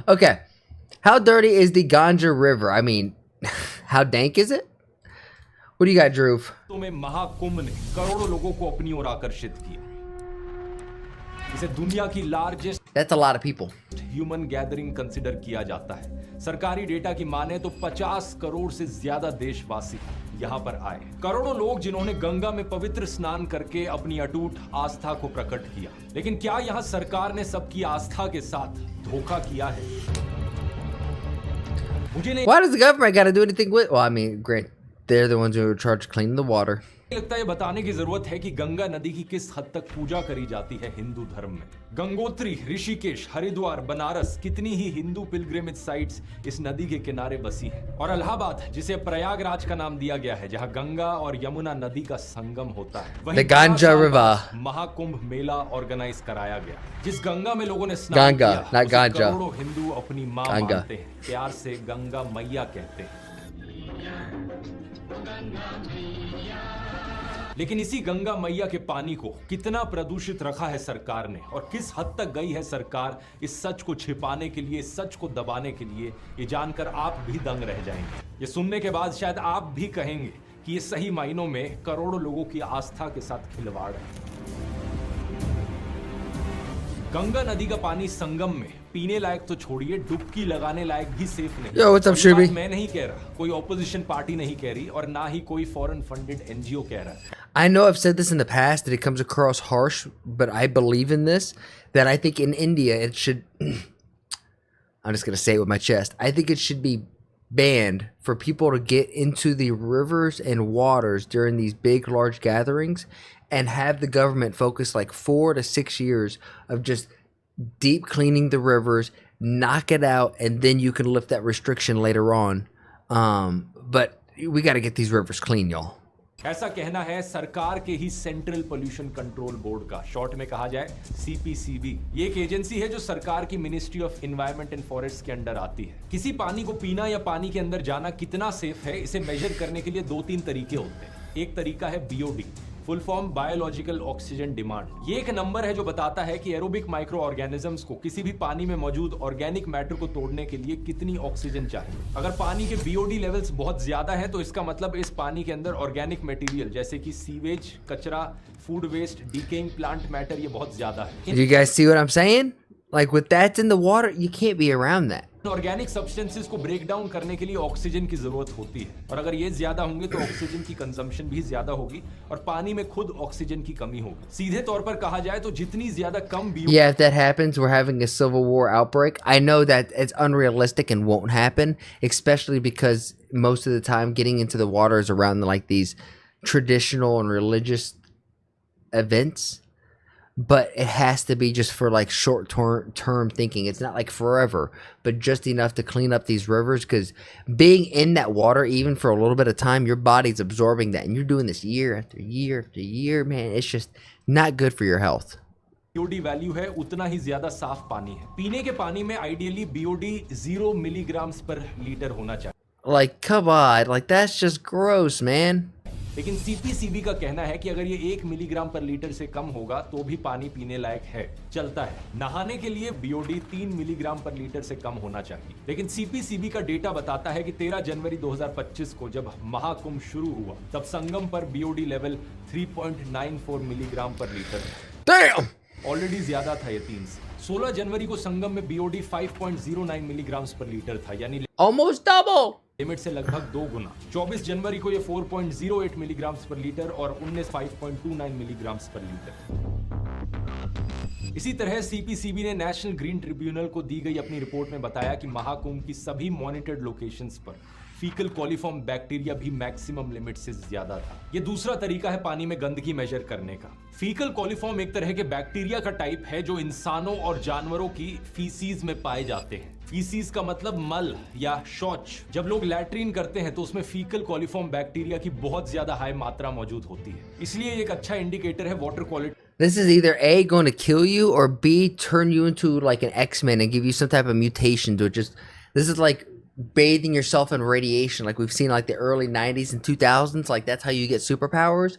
Okay. How dirty is the Ganga River? I mean, how dank is it? What do you got, Drew? तो में महाकुंभ ने करोड़ों लोगों को अपनी ओर आकर्षित किया। इसे दुनिया की largest That's a lot of people. Human gathering consider किया जाता है। सरकारी डेटा की माने तो 50 करोड़ से ज्यादा देशवासी यहां पर आए। करोड़ों लोग जिन्होंने गंगा में पवित्र स्नान करके अपनी अटूट आस्था को प्रकट किया। लेकिन क्या यहां सरकार ने सबकी आस्था के साथ धोखा किया है? मुझे नहीं Why does the government got to do anything with? Well, I mean, great. They're the ones who are charged to clean the water. लगता है बताने की जरूरत है कि गंगा नदी की किस हद तक पूजा करी जाती है हिंदू धर्म में। गंगोत्री, ऋषिकेश, हरिद्वार, बनारस, कितनी ही हिंदू पिलग्रिमेज साइट्स इस नदी के किनारे बसी हैं। और इलाहाबाद, जिसे प्रयागराज का नाम दिया गया है, जहां गंगा और यमुना नदी का संगम होता है, वहीं The Ganga River. Mahakumbh Mela organise कराया गया। जिस गंगा में लोगों ने स्नान Ganga, किया, not उसे Ganja. करोड़ों हिंदू अपनी मां Ganga. मानते हैं। प्यार से गंगा मैया कहते हैं। लेकिन इसी गंगा मैया के पानी को कितना प्रदूषित रखा है सरकार ने, और किस हद तक गई है सरकार इस सच को छिपाने के लिए, इस सच को दबाने के लिए, ये जानकर आप भी दंग रह जाएंगे। ये सुनने के बाद शायद आप भी कहेंगे कि ये सही मायनों में करोड़ों लोगों की आस्था के साथ खिलवाड़ है। गंगा नदी का पानी संगम में पीने लायक तो छोड़िए, डुबकी लगाने लायक भी सेफ नहीं। Yo, what's up, और ये बात Shubhi? मैं नहीं कह रहा, कोई ऑपोजिशन पार्टी नहीं कह रही, और ना ही कोई फॉरेन फंडेड एनजीओ कह रहा है। I know I've said this in the past that it comes across harsh, but I believe in this. That I think in India it should. I'm just gonna say it with my chest. I think it should be banned for people to get into the rivers and waters during these big, large gatherings, and have the government focus like 4 to 6 years of just deep cleaning the rivers, knock it out, and then you can lift that restriction later on. But we got to get these rivers clean, y'all. ऐसा कहना है सरकार के ही central pollution control board का, short में कहा जाए CPCB. ये एक एजेंसी है जो सरकार की ministry of environment and forest के अंडर आती है। किसी पानी को पीना या पानी के अंदर जाना कितना सेफ है, इसे मेजर करने के लिए 2-3 तरीके होते हैं। एक तरीका है BOD, full form biological oxygen demand. ये एक नंबर है जो बताता है कि एरोबिक माइक्रो ऑर्गेनिजम्स को किसी भी पानी में मौजूद ऑर्गेनिक मैटर को तोड़ने के लिए कितनी ऑक्सीजन चाहिए। अगर पानी के बीओडी लेवल्स बहुत ज्यादा हैं तो इसका मतलब इस पानी के अंदर ऑर्गेनिक मटेरियल जैसे कि सीवेज, कचरा, food waste, decaying plant matter ये बहुत ज्यादा है। Do you guys see what I'm saying? Like with that's in the water, you can't be around that. Organic substances को ब्रेक डाउन करने के लिए ऑक्सीजन की जरूरत होती है, और अगर ये ज्यादा होंगे तो ऑक्सीजन की कंजम्पशन भी ज्यादा होगी और पानी में खुद ऑक्सीजन की कमी होगी। सीधे तौर पर कहा जाए तो जितनी ज्यादा कम Yeah, if that happens, we're having a civil war outbreak. I know that it's unrealistic and won't happen, especially because most of the time getting into the water is around like these traditional and religious events. But it has to be just for like short term thinking. It's not like forever, but just enough to clean up these rivers. Because being in that water, even for a little bit of time, your body's absorbing that, and you're doing this year after year after year. Man, it's just not good for your health. BOD value है उतना ही ज्यादा साफ पानी है। पीने के पानी में आइडियली बीओडी 0 मिलीग्राम्स पर लीटर होना चाहिए। Like, come on, like that's just gross, man. लेकिन सीपीसीबी का कहना है कि अगर ये 1 मिलीग्राम पर लीटर से कम होगा तो भी पानी पीने लायक है, चलता है। नहाने के लिए बीओडी 3 मिलीग्राम पर लीटर से कम होना चाहिए। लेकिन सीपीसीबी का डेटा बताता है कि 13 जनवरी 2025 को जब महाकुंभ शुरू हुआ तब संगम पर बीओडी लेवल 3.94 मिलीग्राम पर लीटर Damn. ऑलरेडी ज्यादा था ये 3 से। 16 जनवरी को संगम में बीओडी 5.09 मिलीग्राम पर लीटर था, यानी Almost double. लिमिट से लगभग 2 गुना। 24 जनवरी को ये 4.08 मिलीग्राम पर लीटर और 19 5.29 मिलीग्राम पर लीटर। इसी तरह सीपीसीबी ने नेशनल ग्रीन ट्रिब्यूनल को दी गई अपनी रिपोर्ट में बताया कि महाकुंभ की सभी मॉनिटर्ड लोकेशंस पर फीकल कॉलीफॉर्म बैक्टीरिया भी मैक्सिमम लिमिट से ज्यादा था। ये दूसरा तरीका है पानी में गंदगी मेजर करने का। फीकल कॉलीफॉर्म एक तरह के बैक्टीरिया का टाइप है जो इंसानों और जानवरों की फीसीज में पाए जाते हैं। फीसीज का मतलब मल या शौच। जब लोग लैट्रीन करते हैं तो उसमें फीकल कॉलीफॉर्म बैक्टीरिया की बहुत ज्यादा हाई मात्रा मौजूद होती है, इसलिए एक अच्छा इंडिकेटर है water quality. This is either A, going to kill you, or B, turn you into like an X-Men and give you some type of mutation to just, this is like bathing yourself in radiation like we've seen like the early 90s and 2000s. Like that's how you get superpowers.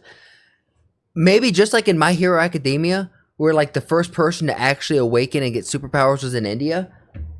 Maybe just like in My Hero Academia, where like the first person to actually awaken and get superpowers was in India.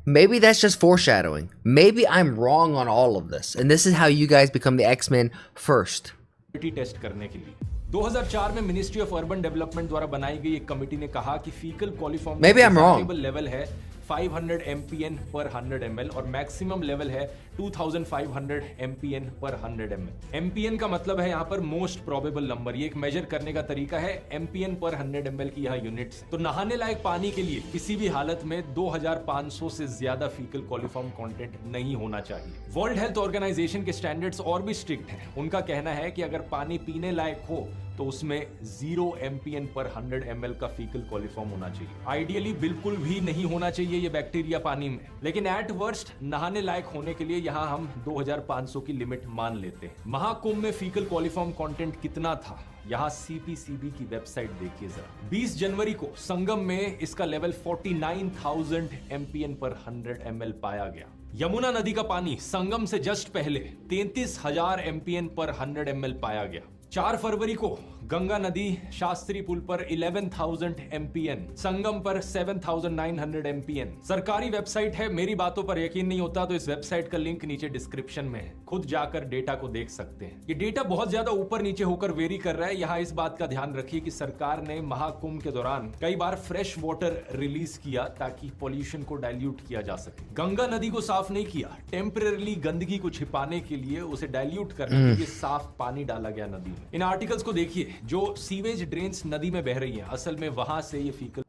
maybe that's just foreshadowing. Maybe I'm wrong on all of this, and this is how you guys become the X-Men first. Test करने के लिए 2004 में ministry of urban development द्वारा बनाई गई एक committee ने कहा कि faecal coliform Maybe I'm wrong. Level है 500 MPN पर 100 ml और मैक्सिमम लेवल है 2500 MPN पर 100 ml। MPN का मतलब है यहाँ पर मोस्ट प्रोबेबल नंबर। ये एक मेजर करने का तरीका है। MPN पर 100 ml की यहाँ यूनिट्स। तो नहाने लायक पानी के लिए किसी भी हालत में 2500 से ज्यादा फीकल कॉलिफॉर्म कंटेंट नहीं होना चाहिए। वर्ल्ड हेल्थ ऑर्गेनाइजेशन के स्टैंडर्ड्स और भी स्ट्रिक्ट हैं। उनका कहना है कि अगर पानी पीने लायक हो तो उसमें 0 MPN पर 100 ml का फीकल कॉलिफॉर्म होना चाहिए। आइडियली बिल्कुल भी नहीं होना चाहिए ये बैक्टीरिया पानी में, लेकिन एट वर्स्ट नहाने लायक होने के लिए यहाँ हम 2500 की लिमिट मान लेते हैं। महाकुंभ में फीकल कॉलिफॉर्म कंटेंट कितना था, यहाँ CPCB की वेबसाइट देखिए जरा। 20 जनवरी को संगम में इसका लेवल 49,000 MPN पर 100 ml पाया गया। यमुना नदी का पानी संगम से जस्ट पहले 33,000 MPN पर 100 ml पाया गया। 4 फरवरी को गंगा नदी शास्त्री पुल पर 11,000 MPN, संगम पर 7,900 MPN। सरकारी वेबसाइट है, मेरी बातों पर यकीन नहीं होता तो इस वेबसाइट का लिंक नीचे डिस्क्रिप्शन में है, खुद जाकर डेटा को देख सकते हैं। ये डेटा बहुत ज्यादा ऊपर नीचे होकर वेरी कर रहा है। यहाँ इस बात का ध्यान रखिए कि सरकार ने महाकुंभ के दौरान कई बार फ्रेश वाटर रिलीज किया ताकि पॉल्यूशन को डाइल्यूट किया जा सके। गंगा नदी को साफ नहीं किया, टेम्परेरली गंदगी को छिपाने के लिए, उसे डाइल्यूट करने के लिए साफ पानी डाला गया नदी में। इन आर्टिकल्स को देखिए, जो सीवेज ड्रेन्स नदी में बह रही हैं, असल में वहां से ये faecal.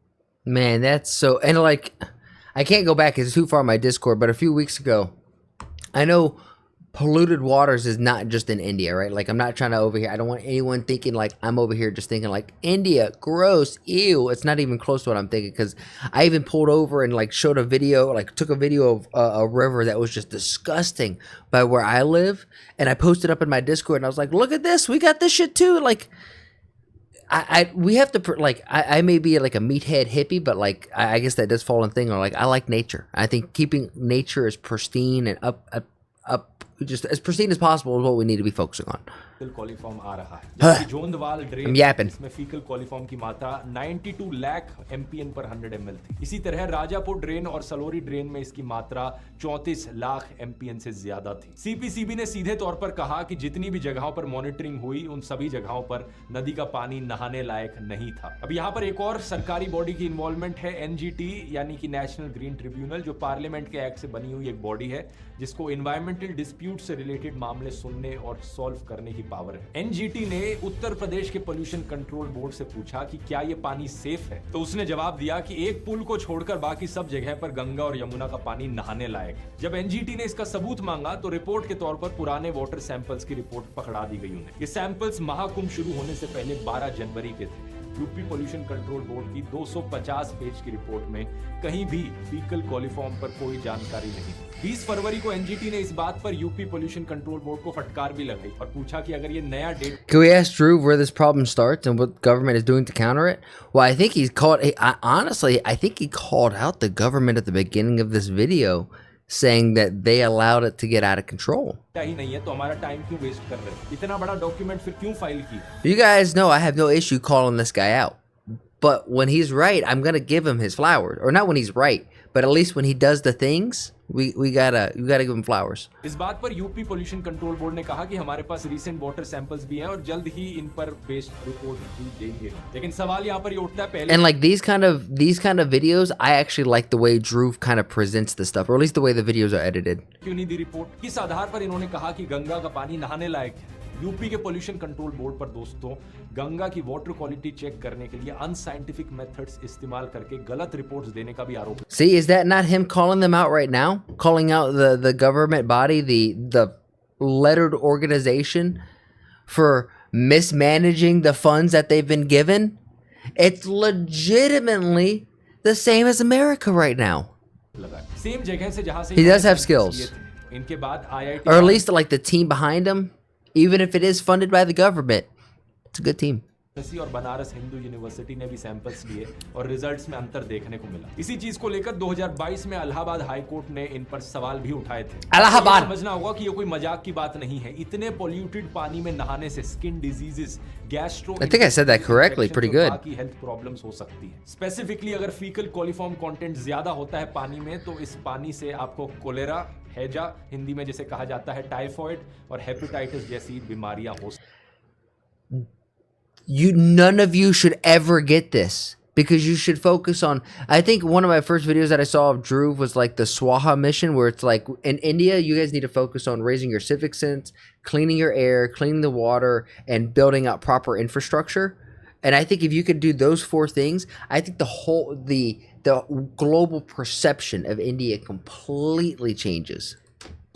Man, that's so, and like, I can't go back, it's too far in my Discord, but a few weeks ago, I know polluted waters is not just in India, right? Like, I'm not trying to over here, I don't want anyone thinking like I'm over here just thinking like India, gross, ew. It's not even close to what I'm thinking, because I even pulled over and like showed a video, like took a video of a river that was just disgusting by where I live, and I posted up in my Discord, and I was like, look at this, we got this shit too. Like, we have to like, I may be like a meathead hippie, but like I guess that does fall in thing. Or like, I like nature. I think keeping nature as pristine and up just as pristine as possible is what we need to be focusing on. Coliform आ रहा है, जबकि Jondhwal drain इसमें faecal coliform की मात्रा 92 lakh MPN पर 100 ml थी। इसी तरह राजापुर ड्रेन और सलोरी ड्रेन में इसकी मात्रा 34 लाख MPN से ज्यादा थी। CPCB ने सीधे तौर पर कहा कि जितनी भी जगहों पर मॉनिटरिंग हुई, उन सभी जगहों पर नदी का पानी नहाने लायक नहीं था। अब यहाँ पर एक और सरकारी बॉडी की इन्वॉल्वमेंट है, NGT यानी कि नेशनल ग्रीन ट्रिब्यूनल, जो पार्लियामेंट के एक्ट से बनी हुई एक बॉडी है जिसको इन्वायरमेंटल डिस्प्यूट से रिलेटेड मामले सुनने और सॉल्व करने की पावर है। NGT ने उत्तर प्रदेश के पोल्यूशन कंट्रोल बोर्ड से पूछा कि क्या ये पानी सेफ है, तो उसने जवाब दिया कि एक पुल को छोड़कर बाकी सब जगह पर गंगा और यमुना का पानी नहाने लायक है। जब NGT ने इसका सबूत मांगा तो रिपोर्ट के तौर पर पुराने वाटर सैंपल्स की रिपोर्ट पकड़ा दी गई उन्हें। ये सैंपल्स महाकुंभ शुरू होने से पहले 12 जनवरी के थे। यूपी पोल्यूशन कंट्रोल बोर्ड की 250 पेज की रिपोर्ट में कहीं भी फीकल कॉलिफॉर्म पर कोई जानकारी नहीं। 20 फरवरी को NGT ने इस बात पर यूपी पोल्यूशन कंट्रोल बोर्ड को फटकार भी लगाई और पूछा कि अगर ये नया date. Can we ask Drew where this problem starts and what government is doing to counter it? Well, I think honestly, I think he called out the government at the beginning of this video, saying that they allowed it to get out of control. ही नहीं है तो हमारा time क्यों waste कर रहे हैं? इतना बड़ा डॉक्यूमेंट फिर क्यों फाइल किया? You guys know I have no issue calling this guy out. But when he's right, I'm going to give him his flowers. Or not when he's right, but at least when he does the things, you gotta give him flowers. इस बात पर UP pollution control board ने कहा कि हमारे पास recent water samples भी हैं और जल्द ही इन पर बेस्ड रिपोर्ट भी देंगे। लेकिन सवाल यहाँ पर ये उठता है पहले। And like these kind of videos, I actually like the way Drew kind of presents the stuff, or at least the way the videos are edited. क्यों नहीं दी रिपोर्ट? किस आधार पर इन्होंने कहा कि गंगा का पानी नहाने लायक है? यूपी के पोल्यूशन कंट्रोल बोर्ड पर दोस्तों गंगा की वाटर क्वालिटी चेक करने के लिए अनसाइंटिफिक मेथड्स इस्तेमाल करके गलत रिपोर्ट्स देने का भी आरोप है। See, is that not him calling them out right now? Calling out the government body, the lettered organization for mismanaging the funds that they've been given? It's legitimately the same as America right now. Same जगह से जहां से He does have skills. इनके बाद IIT or at least like the team behind him, even if it is funded by the government, it's a good team. और Banaras Hindu university ने भी samples लिए और रिजल्ट्स में अंतर देखने को मिला। इसी चीज को लेकर 2022 में इलाहाबाद हाई कोर्ट ने इन पर सवाल भी उठाए थे। इलाहाबाद समझना होगा कि ये कोई मजाक की बात नहीं है। इतने पोल्यूटेड पानी में नहाने से skin diseases, gastro, I think I said that correctly, pretty good. बाकी हेल्थ प्रॉब्लम्स हो सकती है। स्पेसिफिकली अगर फीकल कोलिफॉर्म कंटेंट ज्यादा होता है पानी में तो इस पानी से आपको कोलेरा, हैजा हिंदी में जिसे कहा जाता है, टाइफॉइड और हेपेटाइटिस जैसी बीमारियां हो सकती हैं। None of you should ever get this because you should focus on. I think one of my first videos that I saw of Dhruv was like the Swaha mission, where it's like in India, you guys need to focus on raising your civic sense, cleaning your air, cleaning the water, and building out proper infrastructure. And I think if you could do those 4 things, I think the global perception of India completely changes.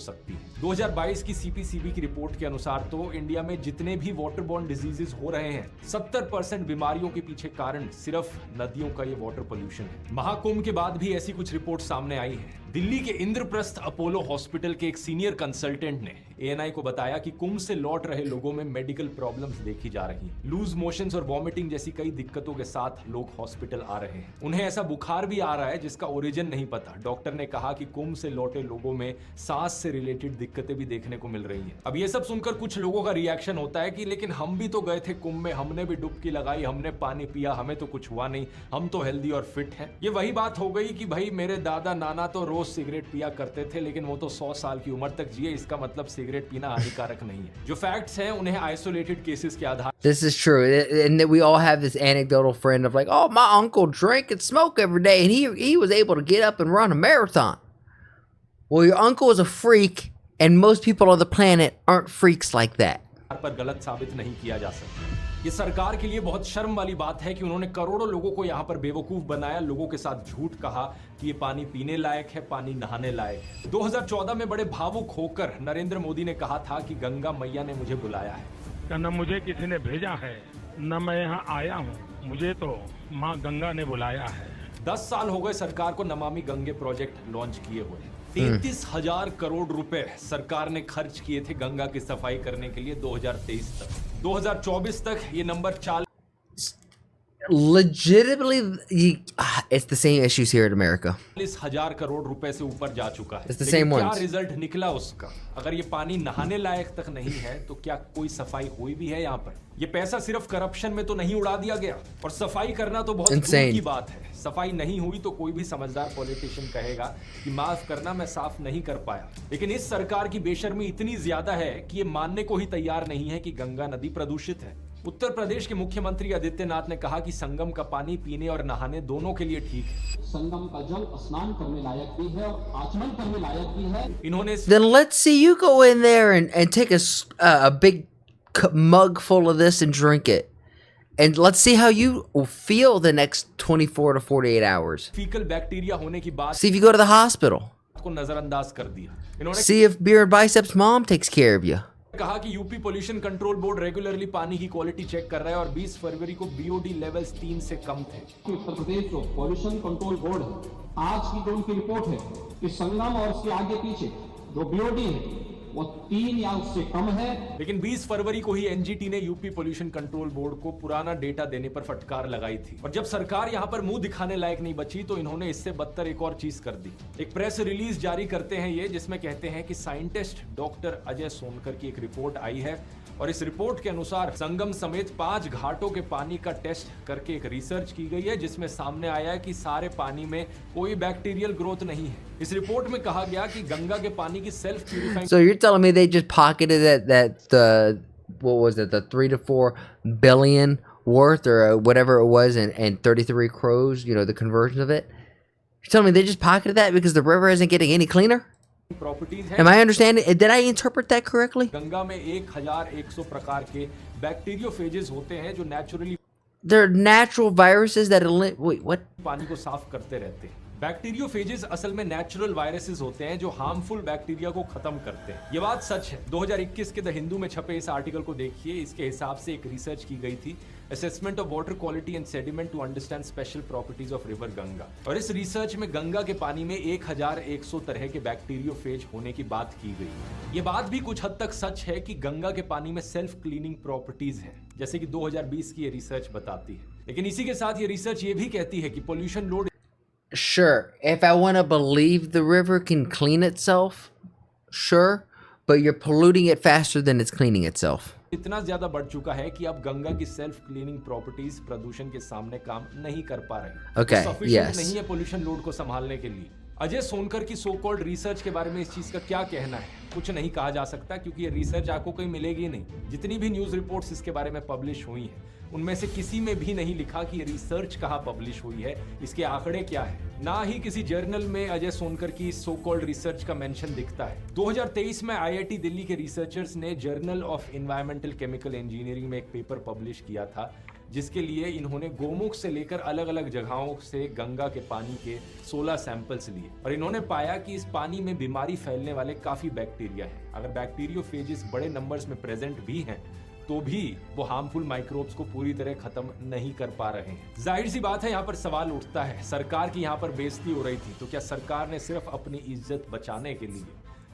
सकती है। 2022 की CPCB की report के अनुसार तो India में जितने भी वाटर बॉर्न डिजीजेस हो रहे हैं, 70% बीमारियों के पीछे कारण सिर्फ नदियों का ये वाटर पोल्यूशन है। महाकुंभ के बाद भी ऐसी कुछ रिपोर्ट सामने आई है। दिल्ली के इंद्रप्रस्थ अपोलो हॉस्पिटल के एक सीनियर कंसल्टेंट ने एएनआई को बताया कि कुंभ से लौट रहे लोगों में मेडिकल प्रॉब्लम्स देखी जा रही हैं। लूज मोशंस और वॉमिटिंग जैसी कई दिक्कतों के साथ लोग हॉस्पिटल आ रहे हैं। उन्हें ऐसा बुखार भी आ रहा है जिसका ओरिजिन नहीं पता। डॉक्टर ने कहा कि कुंभ से लौटे लोगों में सांस से रिलेटेड दिक्कतें भी देखने को मिल रही हैं। अब ये सब सुनकर कुछ लोगों का रिएक्शन होता है कि लेकिन हम भी तो गए थे कुंभ में, हमने भी डुबकी लगाई, हमने पानी पिया, हमें तो कुछ हुआ नहीं, हम तो हेल्दी और फिट हैं। ये वही बात हो गई कि भाई मेरे दादा नाना तो रोज सिगरेट पिया करते थे लेकिन वो तो 100 साल की उम्र तक जिए, इसका मतलब सिगरेट पीना हानिकारक नहीं है। जो फैक्ट्स हैं उन्हें आइसोलेटेड केसेस के आधार This is true, and that we all have this anecdotal friend of like, oh, my uncle drank and smoked every day, and he was able to get up and run a marathon. Well, your uncle is a freak, and most people on the planet aren't freaks like that. पर गलत साबित नहीं किया जा सकता। ये सरकार के लिए बहुत शर्म वाली बात है कि उन्होंने करोड़ों लोगों को यहाँ पर बेवकूफ बनाया, लोगों के साथ झूठ कहा कि ये पानी पीने लायक है, पानी नहाने लायक है। 2014 में बड़े भावुक होकर नरेंद्र मोदी ने कहा था कि गंगा मैया ने मुझे बुलाया है। न मुझे किसी ने भेजा है, न मैं यहाँ आया हूँ, मुझे तो माँ गंगा ने बुलाया है। 10 साल हो गए सरकार को नमामि गंगे प्रोजेक्ट लॉन्च किए हुए। 33,000 करोड़ रुपए सरकार ने खर्च किए थे गंगा की सफाई करने के लिए 2023 तक। 2024 तक ये number 40 Legitimately, it's the same issues here in America. 40,000 crore रुपए से ऊपर जा चुका है। It's the लेकिन same क्या ones. रिजल्ट निकला उसका? अगर ये पानी नहाने लायक तक नहीं है तो क्या कोई सफाई हुई भी है यहाँ पर? ये पैसा सिर्फ करप्शन में तो नहीं उड़ा दिया गया, और सफाई करना तो बहुत दूर की बात है। सफाई नहीं हुई तो कोई भी समझदार पॉलिटिशियन कहेगा कि माफ करना, मैं साफ नहीं कर पाया। लेकिन इस सरकार की बेशर्मी इतनी ज्यादा है कि ये मानने को ही तैयार नहीं है कि गंगा नदी प्रदूषित है। उत्तर प्रदेश के मुख्यमंत्री आदित्यनाथ ने कहा कि संगम का पानी पीने और नहाने दोनों के लिए ठीक है। संगम का जल स्नान करने लायक भी है और आचमन करने लायक भी है। इन्होंने Then let's see you go in there and take a big mug full of this and drink it. And let's see how you feel the next 24 to 48 hours. Faecal bacteria होने की बात See if you go to the hospital. को नजरअंदाज कर दिया। इन्होंने See if Beer and Biceps mom takes care of you. कहा कि UP pollution control board regularly पानी की क्वालिटी चेक कर रहा है और 20 फरवरी को बीओडी लेवल्स 3 से कम थे। उत्तर प्रदेश जो पॉल्यूशन कंट्रोल बोर्ड है, आज की जो उनकी रिपोर्ट है कि संगम और उसके आगे पीछे जो बीओडी है वो 3 या उससे कम है। लेकिन 20 फरवरी को ही एनजीटी ने यूपी पोल्यूशन कंट्रोल बोर्ड को पुराना डेटा देने पर फटकार लगाई थी, और जब सरकार यहां पर मुंह दिखाने लायक नहीं बची तो इन्होंने इससे बदतर एक और चीज कर दी। एक प्रेस रिलीज जारी करते हैं ये, जिसमें कहते हैं कि साइंटिस्ट डॉक्टर अजय सोनकर की एक रिपोर्ट आई है, और इस रिपोर्ट के अनुसार संगम समेत 5 घाटों के पानी का टेस्ट करके एक रिसर्च की गई है, जिसमें सामने आया है कि सारे पानी में कोई बैक्टीरियल ग्रोथ नहीं है। इस रिपोर्ट में कहा गया कि गंगा के पानी की self purifying So you're telling me they just pocketed that what was it, the 3 to 4 billion worth or whatever it was, and 33 crores, you know, the conversion of it? You're telling me they just pocketed that because the river isn't getting any cleaner? Properties Am है। I understanding? Did I interpret that correctly? Ganga में 1100 प्रकार के bacteriophages होते हैं जो naturally They're natural viruses that wait, what? पानी को साफ करते रहते हैं। बैक्टीरियोफेजेस असल में नेचुरल वायरसेस होते हैं जो हार्मफुल बैक्टीरिया को खत्म करते हैं। ये बात सच है। 2021 के द हिंदू में छपे इस आर्टिकल को देखिए। इसके हिसाब से एक रिसर्च की गई थी, assessment of water quality and sediment to understand special properties of river Ganga. और इस रिसर्च में गंगा के पानी में 1100 तरह के बैक्टीरियोफेज होने की बात की गई। ये बात भी कुछ हद तक सच है कि गंगा के पानी में सेल्फ क्लीनिंग प्रॉपर्टीज है, जैसे कि 2020 की ये रिसर्च बताती है। लेकिन इसी के साथ ये रिसर्च ये भी कहती है कि pollution load Sure, if I want to believe the river can clean itself, sure, but you're polluting it faster than it's cleaning itself. इतना ज्यादा बढ़ चुका है कि अब गंगा की सेल्फ क्लीनिंग प्रॉपर्टीज प्रदूषण के सामने काम नहीं कर पा रही। Okay, sufficient yes. नहीं है पोल्यूशन लोड को संभालने के लिए। अजय सोनकर की सो कॉल्ड रिसर्च के बारे में इस चीज का क्या कहना है? कुछ नहीं कहा जा सकता क्योंकि ये रिसर्च आपको कहीं मिलेगी नहीं। जितनी भी न्यूज रिपोर्ट्स इसके बारे में पब्लिश हुई हैं, उनमें से किसी में भी नहीं लिखा कि ये रिसर्च कहाँ पब्लिश हुई है, इसके आंकड़े क्या है। ना ही किसी जर्नल में अजय सोनकर की सो कॉल्ड रिसर्च का मेंशन दिखता है। 2023 में आईआईटी दिल्ली के रिसर्चर्स ने journal of environmental chemical engineering में एक पेपर पब्लिश किया था, जिसके लिए इन्होंने गोमुख से लेकर अलग अलग जगहों से गंगा के पानी के 16 सैंपल्स लिए और इन्होंने पाया कि इस पानी में बीमारी फैलने वाले काफी बैक्टीरिया हैं। अगर बैक्टीरियोफेजेस बड़े नंबर्स में प्रेजेंट भी हैं तो भी वो हार्मफुल माइक्रोब्स को पूरी तरह खत्म नहीं कर पा रहे हैं। जाहिर सी बात है, यहाँ पर सवाल उठता है, सरकार की यहाँ पर बेइज्जती हो रही थी, तो क्या सरकार ने सिर्फ अपनी इज्जत बचाने के लिए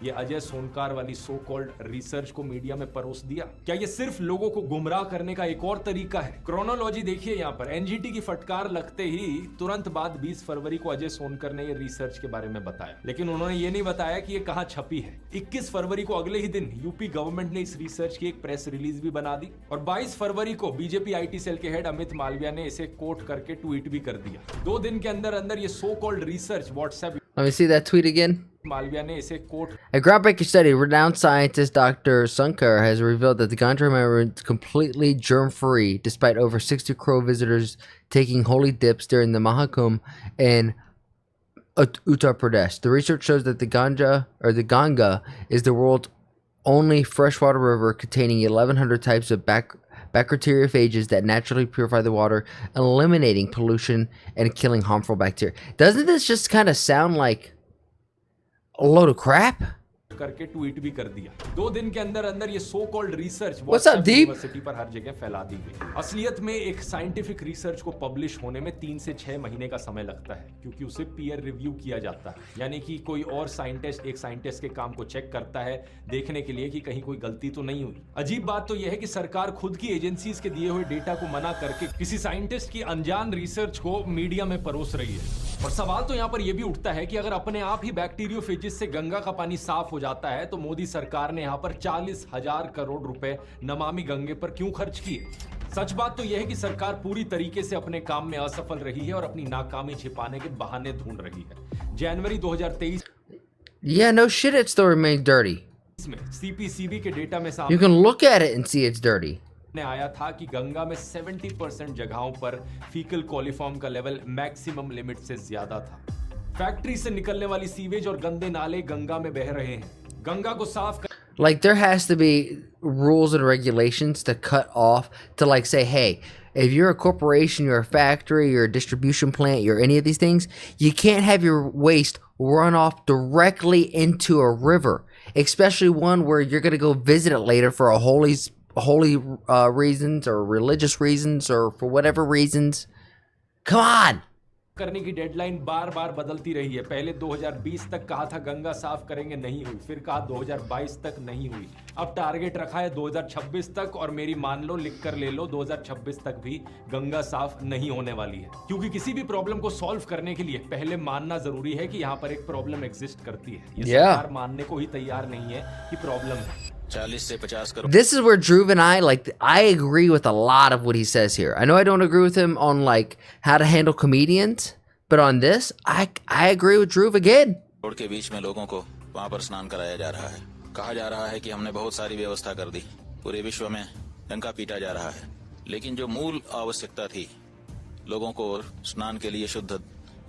ये अजय सोनकर वाली सो कॉल्ड रिसर्च को मीडिया में परोस दिया? क्या ये सिर्फ लोगों को गुमराह करने का एक और तरीका है? क्रोनोलॉजी देखिए यहाँ पर। एनजीटी की फटकार लगते ही तुरंत बाद 20 फरवरी को अजय सोनकर ने ये रिसर्च के बारे में बताया, लेकिन उन्होंने ये नहीं बताया कि ये कहाँ छपी है। 21 फरवरी को अगले ही दिन यूपी गवर्नमेंट ने इस रिसर्च की एक प्रेस रिलीज भी बना दी और 22 फरवरी को बीजेपी आईटी सेल के हेड अमित मालविया ने इसे कोट करके ट्वीट भी कर दिया। 2 दिन के अंदर अंदर ये so called research WhatsApp Let me see that tweet again. Malviya ने इसे quote A groundbreaking study, renowned scientist Dr. Sunkar has revealed that the Ganga River is completely germ-free, despite over 60 crow visitors taking holy dips during the Mahakumbh in Uttar Pradesh. The research shows that the Ganga is the world's only freshwater river containing 1,100 types of bacteriophages that naturally purify the water, eliminating pollution and killing harmful bacteria. Doesn't this just kind of sound like a load of crap? करके tweet भी कर दिया। 2 दिन के अंदर अंदर ये so called research What's up, Deep? University पर हर जगह फैला दी गई। असलियत में एक साइंटिफिक रिसर्च को पब्लिश होने में 3 से 6 महीने का समय लगता है, क्योंकि उसे पीयर रिव्यू किया जाता है, यानी कि कोई और साइंटिस्ट एक साइंटिस्ट के काम को चेक करता है देखने के लिए कि कहीं कोई गलती तो नहीं हुई। अजीब बात तो यह है कि सरकार खुद की एजेंसीज के दिए हुए डेटा को मना करके किसी साइंटिस्ट की अनजान रिसर्च को मीडिया में परोस रही है। और सवाल तो यहाँ पर यह भी उठता है कि अगर अपने आप ही बैक्टीरियोफेजिस से गंगा का पानी साफ हो जाता है तो मोदी सरकार ने यहाँ पर 40,000 करोड़ रुपए नमामि गंगे पर क्यों खर्च किए? सच बात तो यह है कि सरकार पूरी तरीके से अपने काम में असफल रही है और अपनी नाकामी छिपाने के बहाने ढूंढ रही है। जनवरी 2023 Yeah, no shit, it still remains dirty. में सीपीसीबी के डेटा में You सामने can look at it and see it's dirty. आया था कि गंगा में 70% जगहों पर फीकल कोलिफॉर्म का लेवल मैक्सिमम लिमिट से ज्यादा था। फैक्ट्री से निकलने वाली सीवेज और गंदे नाले गंगा में बह रहे हैं। गंगा को साफ कर Like, there has to be rules and regulations to cut off, to like say, hey, if you're a corporation, you're a factory, you're a distribution plant, you're any of these things, you can't have your waste run off directly into a river, especially one where you're going to go visit it later for a holy reasons or religious reasons or for whatever reasons. Come on. करने की deadline बार बार बदलती रही है। पहले 2020 तक कहा था गंगा साफ करेंगे, नहीं हुई। फिर कहा 2022 तक, नहीं हुई। अब टारगेट रखा है 2026 तक, और मेरी मान लो, लिख कर ले लो, 2026 तक भी गंगा साफ नहीं होने वाली है। क्योंकि किसी भी प्रॉब्लम को सॉल्व करने के लिए पहले मानना जरूरी है कि यहाँ पर एक प्रॉब्लम एग्जिस्ट करती है। ये सरकार मानने को ही तैयार नहीं है कि प्रॉब्लम है। 40 से 50 crore. This is where Dhruv and I agree with a lot of what he says here. I know I don't agree with him on like how to handle comedians, but on this, I agree with Dhruv again. Road के बीच में लोगों को वहाँ पर स्नान कराया जा रहा है। कहा जा रहा है कि हमने बहुत सारी व्यवस्था कर दी, पूरे विश्व में डंका पीटा जा रहा है, लेकिन जो मूल आवश्यकता थी लोगों को स्नान के लिए शुद्ध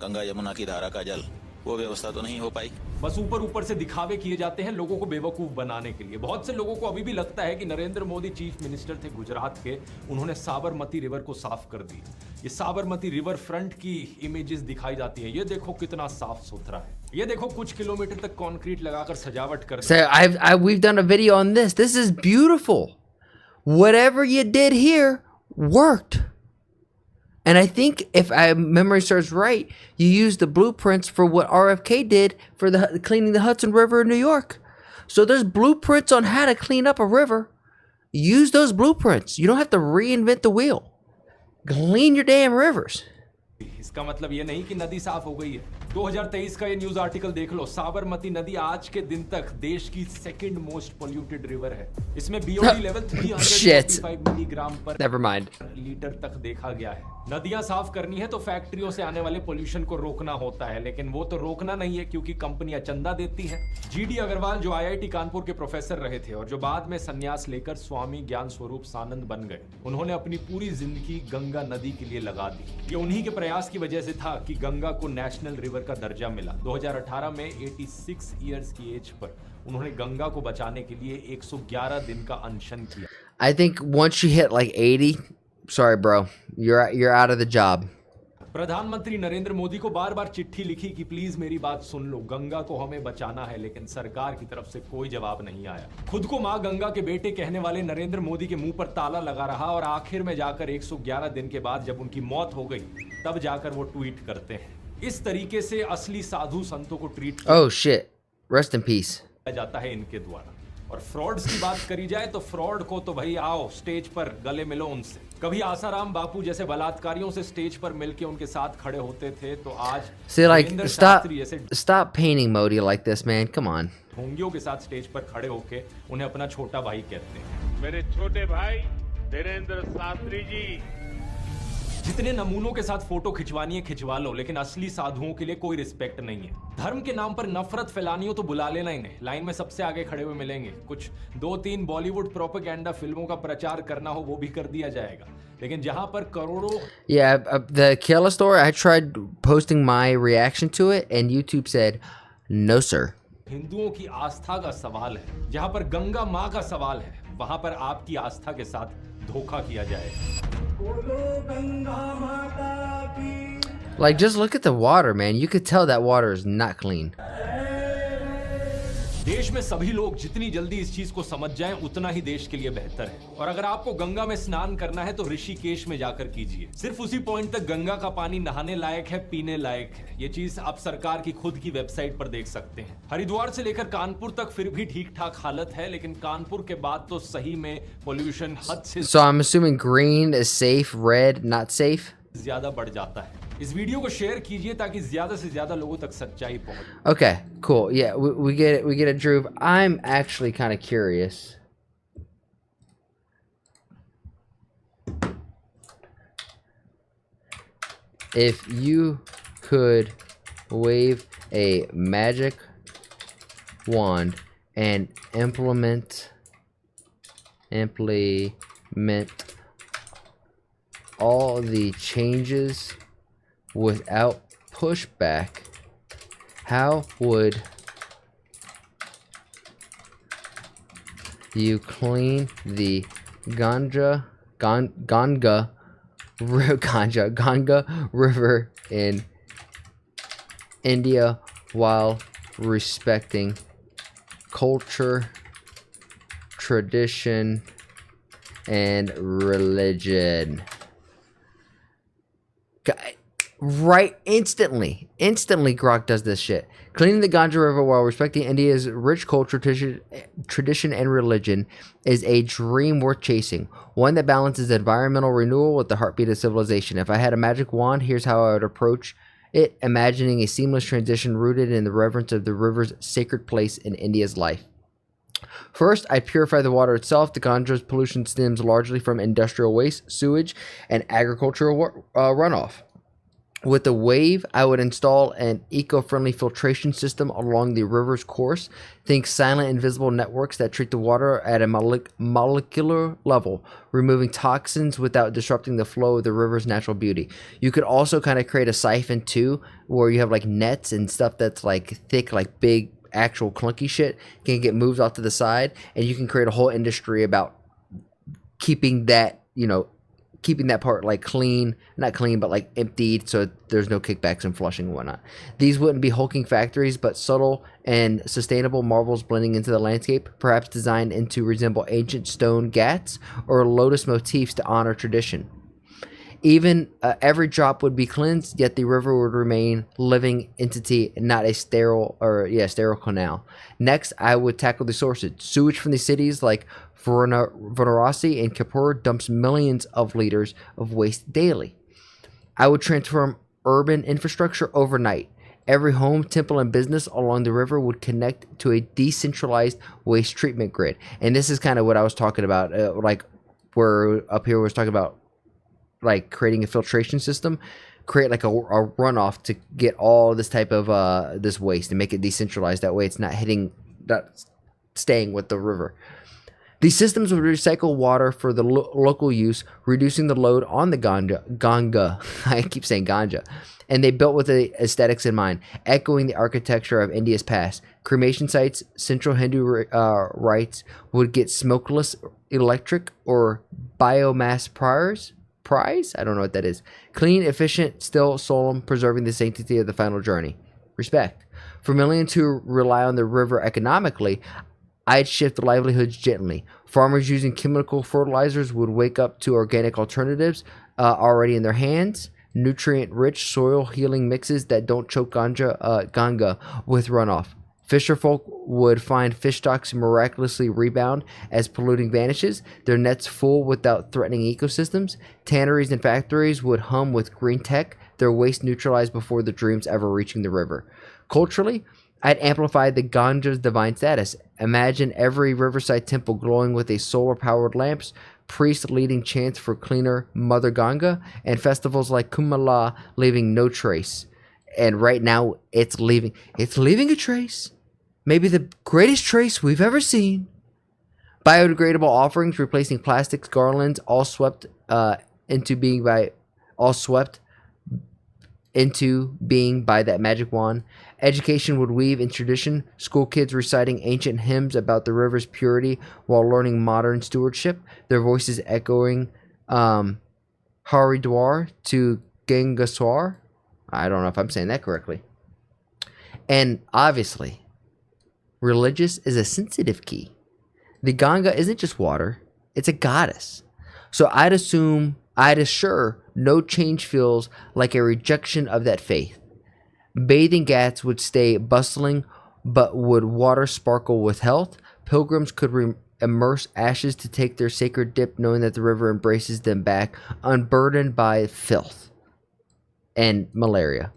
गंगा यमुना की धारा का जल, वो व्यवस्था तो नहीं हो पाई। बस ऊपर ऊपर से दिखावे किए जाते हैं लोगों को बेवकूफ बनाने के लिए। बहुत से लोगों को अभी भी लगता है कि नरेंद्र मोदी चीफ मिनिस्टर थे गुजरात के, उन्होंने साबरमती रिवर को साफ कर दी। ये साबरमती रिवर फ्रंट की इमेजेस दिखाई जाती है, ये देखो कितना साफ सुथरा है, ये देखो कुछ किलोमीटर तक कंक्रीट लगाकर सजावट कर दी। So we've done a video on this. This is beautiful. Whatever you did here worked. And I think if I memory serves right, you used the blueprints for what RFK did for the cleaning the Hudson River in New York. So there's blueprints on how to clean up a river. Use those blueprints. You don't have to reinvent the wheel. Clean your damn rivers. इसका मतलब ये नहीं कि नदी साफ हो गई है। 2023 का ये न्यूज आर्टिकल देख लो। साबरमती नदी आज के दिन तक देश की सेकंड मोस्ट पोल्यूटेड रिवर है। इसमें बीओडी लेवल 345 मिलीग्राम पर Never mind. लीटर तक देखा गया है। नदियां साफ करनी है तो फैक्ट्रियों से आने वाले पोल्यूशन को रोकना होता है, लेकिन वो तो रोकना नहीं है क्योंकि कंपनियां चंदा देती हैं। जीडी अग्रवाल जो आईआईटी कानपुर के प्रोफेसर रहे थे और जो बाद में संन्यास लेकर स्वामी ज्ञान स्वरूप सानंद बन गए, उन्होंने अपनी पूरी जिंदगी गंगा नदी के लिए लगा दी। ये उन्हीं के प्रयास की वजह से था कि गंगा को नेशनल रिवर का दर्जा मिला। 2018 में 86 इयर्स की एज पर उन्होंने गंगा को बचाने के लिए 111 दिन का अनशन किया। I think once you hit like 80, sorry bro, you're out of the job. प्रधानमंत्री नरेंद्र मोदी को बार बार चिट्ठी लिखी कि प्लीज मेरी बात सुन लो, गंगा को हमें बचाना है, लेकिन सरकार की तरफ से कोई जवाब नहीं आया। खुद को मां गंगा के बेटे कहने वाले नरेंद्र मोदी के मुंह पर ताला लगा रहा और आखिर में जाकर 111 दिन के बाद जब उनकी मौत हो गई तब जाकर वो ट्वीट करते हैं। इस तरीके से असली साधु संतों को treat Oh shit. Rest in peace. किया जाता है इनके द्वारा। और फ्रॉड्स की बात करी जाए तो फ्रॉड को तो भाई आओ स्टेज पर गले मिलो उनसे। कभी आसाराम बापू जैसे बलात्कारियों से स्टेज पर मिलके उनके साथ खड़े होते थे, तो आज See, like, Virendra stop Shastri जैसे stop painting Modi like this, man. Come on. ढोंगियों के साथ स्टेज पर खड़े होके उन्हें अपना छोटा भाई कहते हैं। मेरे छोटे भाई वीरेंद्र शास्त्री जी, जितने नमूनों के साथ फोटो खिंचवानी है खिंचवा लो, लेकिन असली साधुओं के लिए कोई रिस्पेक्ट नहीं है। धर्म के नाम पर नफरत फैलानी हो तो बुला लेना इन्हें, लाइन में सबसे आगे खड़े हुए मिलेंगे। कुछ 2-3 बॉलीवुड प्रोपेगेंडा फिल्मों का प्रचार करना हो वो भी कर दिया जाएगा, लेकिन जहां पर करोड़ों Yeah, the Kayla story, I tried posting my reaction to it, and YouTube said, no, sir. हिंदुओं की आस्था का सवाल है, जहां पर गंगा माँ का सवाल है, वहां पर आपकी आस्था के साथ धोखा किया जाएगा। Like, just look at the water, man. You could tell that water is not clean. देश में सभी लोग जितनी जल्दी इस चीज को समझ जाएं उतना ही देश के लिए बेहतर है। और अगर आपको गंगा में स्नान करना है तो ऋषिकेश में जाकर कीजिए। सिर्फ उसी पॉइंट तक गंगा का पानी नहाने लायक है, पीने लायक है। ये चीज आप सरकार की खुद की वेबसाइट पर देख सकते हैं। हरिद्वार से लेकर कानपुर तक फिर भी ठीक ठाक हालत है, लेकिन कानपुर के बाद तो सही में पोल्यूशन हद से So I'm assuming green is safe, red not safe. ज्यादा बढ़ जाता है। इस वीडियो को शेयर कीजिए ताकि ज्यादा से ज्यादा लोगों तक सच्चाई पहुंचे। Okay, cool. Yeah, we get it. We get it, Drew. I'm actually kind of curious. If you could wave a magic wand and implement all the changes without pushback, how would you clean the Ganga River in India while respecting culture, tradition, and religion? Right, instantly Grok does this shit. Cleaning the Ganga River while respecting India's rich culture, tradition, and religion is a dream worth chasing. One that balances environmental renewal with the heartbeat of civilization. If I had a magic wand, here's how I would approach it, imagining a seamless transition rooted in the reverence of the river's sacred place in India's life. First, I purify the water itself. The Ganga's pollution stems largely from industrial waste, sewage, and agricultural runoff. With the wave, I would install an eco-friendly filtration system along the river's course. Think silent, invisible networks that treat the water at a molecular level, removing toxins without disrupting the flow of the river's natural beauty. You could also kind of create a siphon too, where you have like nets and stuff that's like thick, like big, actual clunky shit can get moved off to the side, and you can create a whole industry about keeping that, keeping that part like clean, not clean, but like emptied, so there's no kickbacks and flushing and whatnot. These wouldn't be hulking factories, but subtle and sustainable marvels blending into the landscape, perhaps designed to resemble ancient stone ghats or lotus motifs to honor tradition. Even every drop would be cleansed, yet the river would remain living entity, not a sterile canal. Next, I would tackle the sources. Sewage from the cities like Varanasi and Kapoor dumps millions of liters of waste daily. I would transform urban infrastructure overnight. Every home, temple, and business along the river would connect to a decentralized waste treatment grid. And this is kind of what I was talking about, like where up here was talking about like creating a filtration system, create like a runoff to get all this type of this waste and make it decentralized. That way it's not staying with the river. These systems would recycle water for the local use, reducing the load on the Ganga. I keep saying ganja. And they built with the aesthetics in mind, echoing the architecture of India's past. Cremation sites, central Hindu rites would get smokeless electric or biomass prize? I don't know what that is. Clean, efficient, still solemn, preserving the sanctity of the final journey. Respect. For millions who rely on the river economically, I'd shift livelihoods gently. Farmers using chemical fertilizers would wake up to organic alternatives already in their hands. Nutrient-rich, soil-healing mixes that don't choke Ganga with runoff. Fisherfolk would find fish stocks miraculously rebound as polluting vanishes, their nets full without threatening ecosystems. Tanneries and factories would hum with green tech, their waste neutralized before the dreams ever reaching the river. Culturally, I'd amplify the Ganga's divine status. Imagine every riverside temple glowing with a solar-powered lamps, priests leading chants for cleaner Mother Ganga, and festivals like Kumbh Mela leaving no trace. And right now, it's leaving a trace. Maybe the greatest trace we've ever seen. Biodegradable offerings replacing plastics, garlands, all swept into being by that magic wand. Education would weave in tradition, school kids reciting ancient hymns about the river's purity while learning modern stewardship, their voices echoing Haridwar to Gangaswar. I don't know if I'm saying that correctly. And obviously, religious is a sensitive key. The Ganga isn't just water, it's a goddess. So I'd assure no change feels like a rejection of that faith. Bathing ghats would stay bustling, but would water sparkle with health. Pilgrims could immerse ashes to take their sacred dip, knowing that the river embraces them back, unburdened by filth and malaria.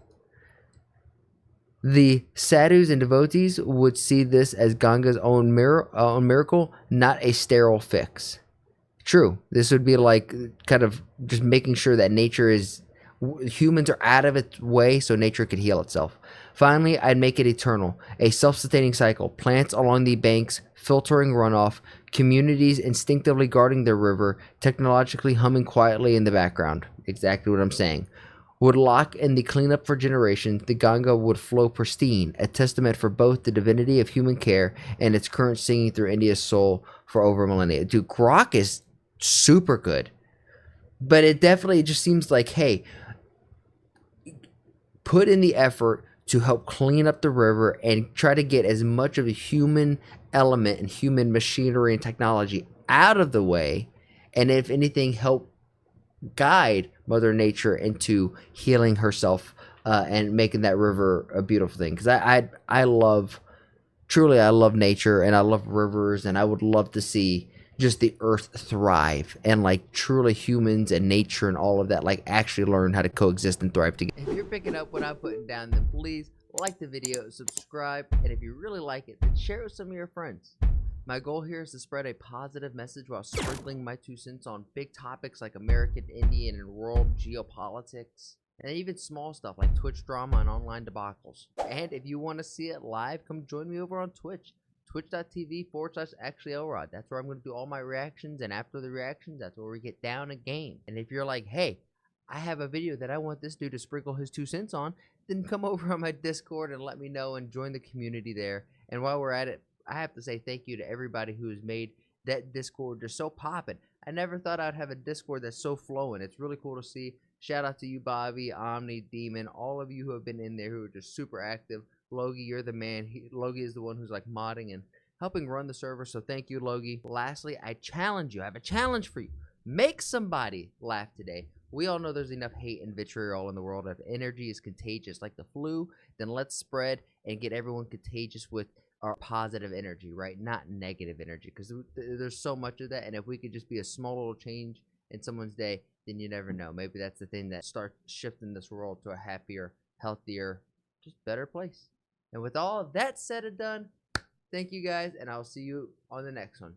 The sadhus and devotees would see this as Ganga's own miracle, not a sterile fix. True, this would be like kind of just making sure that humans are out of its way so nature could heal itself. Finally, I'd make it eternal, a self-sustaining cycle. Plants along the banks, filtering runoff, communities instinctively guarding their river, technologically humming quietly in the background. Exactly what I'm saying. Would lock in the cleanup for generations, the Ganga would flow pristine, a testament for both the divinity of human care and its current singing through India's soul for over millennia. Dude, Grok is super good. But it definitely just seems like, hey, put in the effort to help clean up the river and try to get as much of a human element and human machinery and technology out of the way. And if anything, help guide Mother Nature into healing herself and making that river a beautiful thing. Because I love nature and I love rivers, and I would love to see just the earth thrive and like truly humans and nature and all of that like actually learn how to coexist and thrive together. If you're picking up what I'm putting down, then please like the video, subscribe, and if you really like it, then share it with some of your friends. My goal here is to spread a positive message while sprinkling my 2 cents on big topics like American, Indian, and world geopolitics. and even small stuff like Twitch drama and online debacles. And if you want to see it live, come join me over on Twitch. Twitch.tv/ActuallyElrod. That's where I'm going to do all my reactions, and after the reactions, that's where we get down a game. And if you're like, hey, I have a video that I want this dude to sprinkle his 2 cents on, then come over on my Discord and let me know and join the community there. And while we're at it, I have to say thank you to everybody who has made that Discord just so poppin'. I never thought I'd have a Discord that's so flowing. It's really cool to see. Shout out to you, Bobby, Omni, Demon, all of you who have been in there who are just super active. Logie, you're the man. Logie is the one who's like modding and helping run the server, so thank you, Logie. Lastly, I challenge you. I have a challenge for you. Make somebody laugh today. We all know there's enough hate and vitriol in the world. If energy is contagious like the flu, then let's spread and get everyone contagious with our positive energy, right? Not negative energy, because there's so much of that, and if we could just be a small little change in someone's day, then you never know. Maybe that's the thing that starts shifting this world to a happier, healthier, just better place. And with all of that said and done, thank you guys, and I'll see you on the next one.